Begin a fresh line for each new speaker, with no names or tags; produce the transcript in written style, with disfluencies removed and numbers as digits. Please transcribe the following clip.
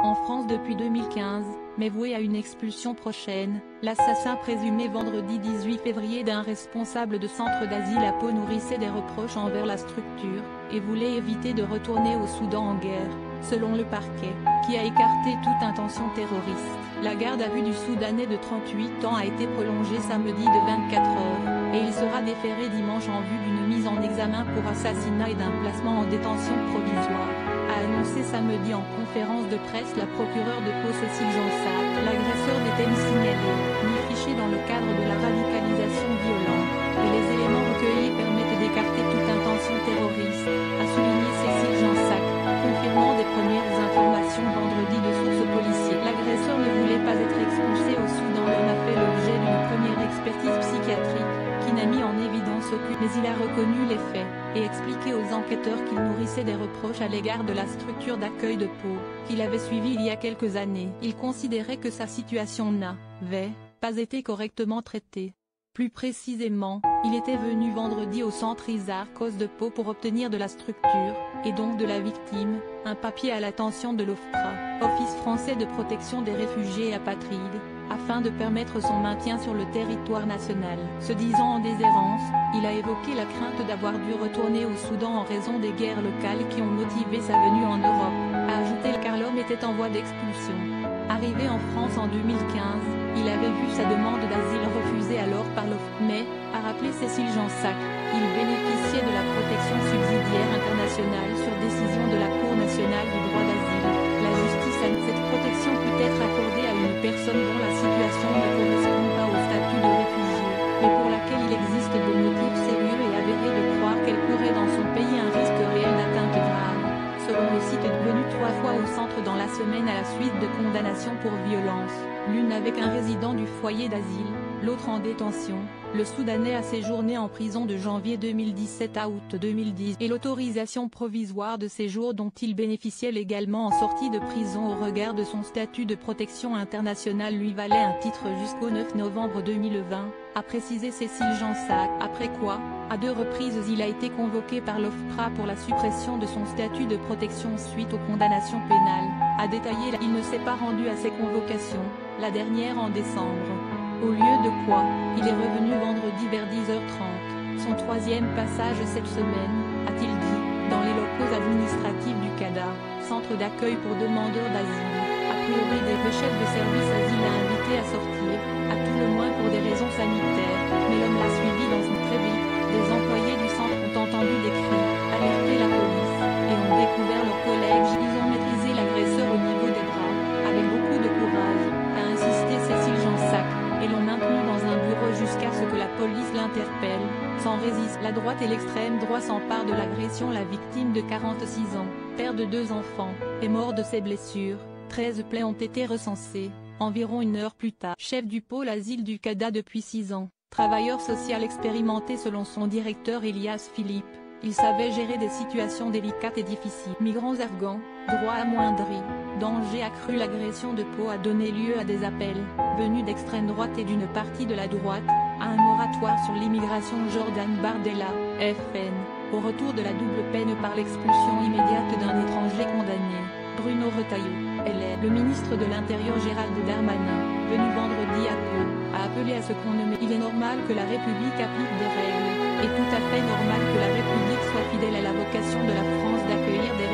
En France depuis 2015, mais voué à une expulsion prochaine, l'assassin présumé vendredi 18 février d'un responsable de centre d'asile à Pau nourrissait des reproches envers la structure, et voulait éviter de retourner au Soudan en guerre, selon le parquet, qui a écarté toute intention terroriste. La garde à vue du Soudanais de 38 ans a été prolongée samedi de 24 heures, et il sera déféré dimanche en vue d'une mise en examen pour assassinat et d'un placement en détention provisoire, a annoncé samedi en conférence de presse la procureure de Pau Cécile Jansac. L'agresseur n'était ni signalé, ni fiché dans le cadre de la radicalisation violente, et les éléments recueillis permettent d'écarter toute intention terroriste, a souligné Cécile Jansac, confirmant des premières informations vendredi de sources policières. L'agresseur ne voulait pas être expulsé au Soudan. L'homme a fait l'objet d'une première expertise psychiatrique, qui n'a mis en évidence aucune, mais il a reconnu les faits, et expliqué aux enquêteurs qu'il nourrissait des reproches à l'égard de la structure d'accueil de Pau, qu'il avait suivie il y a quelques années. Il considérait que sa situation n'avait pas été correctement traitée. Plus précisément, il était venu vendredi au centre Isarcos de Pau pour obtenir de la structure, et donc de la victime, un papier à l'attention de l'OFPRA, Office français de protection des réfugiés et apatrides, afin de permettre son maintien sur le territoire national. Se disant en déshérence, il a évoqué la crainte d'avoir dû retourner au Soudan en raison des guerres locales qui ont motivé sa venue en Europe, a ajouté car l'homme était en voie d'expulsion. Arrivé en France en 2015, il avait vu sa demande d'asile refusée alors par l'OFPRA, mais, a rappelé Cécile Jansac, il bénéficiait de la protection subsidiaire internationale sur décision de la Cour nationale du droit d'asile. La justice a cette protection peut être accordée à une personne dont la situation ne correspond pas au statut de réfugié, mais pour laquelle il existe des motifs sérieux et avérés de croire qu'elle courait dans son pays un risque réel d'atteinte grave. Selon le site venu 3 fois au centre dans la semaine à la suite de condamnations pour violence, l'une avec un résident du foyer d'asile, l'autre en détention. Le Soudanais a séjourné en prison de janvier 2017 à août 2010 et l'autorisation provisoire de séjour dont il bénéficiait légalement en sortie de prison au regard de son statut de protection internationale lui valait un titre jusqu'au 9 novembre 2020, a précisé Cécile Jansac. Après quoi, à 2 reprises il a été convoqué par l'OFPRA pour la suppression de son statut de protection suite aux condamnations pénales, a détaillé. Il ne s'est pas rendu à ces convocations, la dernière en décembre. Au lieu de quoi, il est revenu vendredi vers 10h30, son 3e passage cette semaine, a-t-il dit, dans les locaux administratifs du CADA, centre d'accueil pour demandeurs d'asile. A priori le chef de service asile l'a invité à sortir, à tout le moins pour des raisons sanitaires, mais l'homme l'a suivi dans une très vite. Des employés du centre ont entendu des cris, alerté la police, et ont découvert leur collègue. Ils ont maîtrisé l'agresseur au niveau des bras, avec beaucoup de courage, a insisté Cécile Jansac, et l'ont maintenu dans un bureau jusqu'à ce que la police l'interpelle, sans résister. La droite et l'extrême droit s'emparent de l'agression. La victime de 46 ans, père de 2 enfants, est mort de ses blessures. 13 plaies ont été recensées, environ 1 heure plus tard. Chef du pôle asile du CADA depuis 6 ans, travailleur social expérimenté selon son directeur Elias Philippe, il savait gérer des situations délicates et difficiles. Migrants afghans, droit amoindri, danger accru. L'agression de Pau a donné lieu à des appels, venus d'extrême droite et d'une partie de la droite, à un moratoire sur l'immigration. Jordan Bardella, FN, au retour de la double peine par l'expulsion immédiate d'un étranger condamné. Bruno Retailleau, LR. Le ministre de l'Intérieur Gérald Darmanin, venu vendredi à Pau, a appelé à ce qu'on ne met. Il est normal que la République applique des règles, et tout à fait normal que la République soit fidèle à la vocation de la France d'accueillir des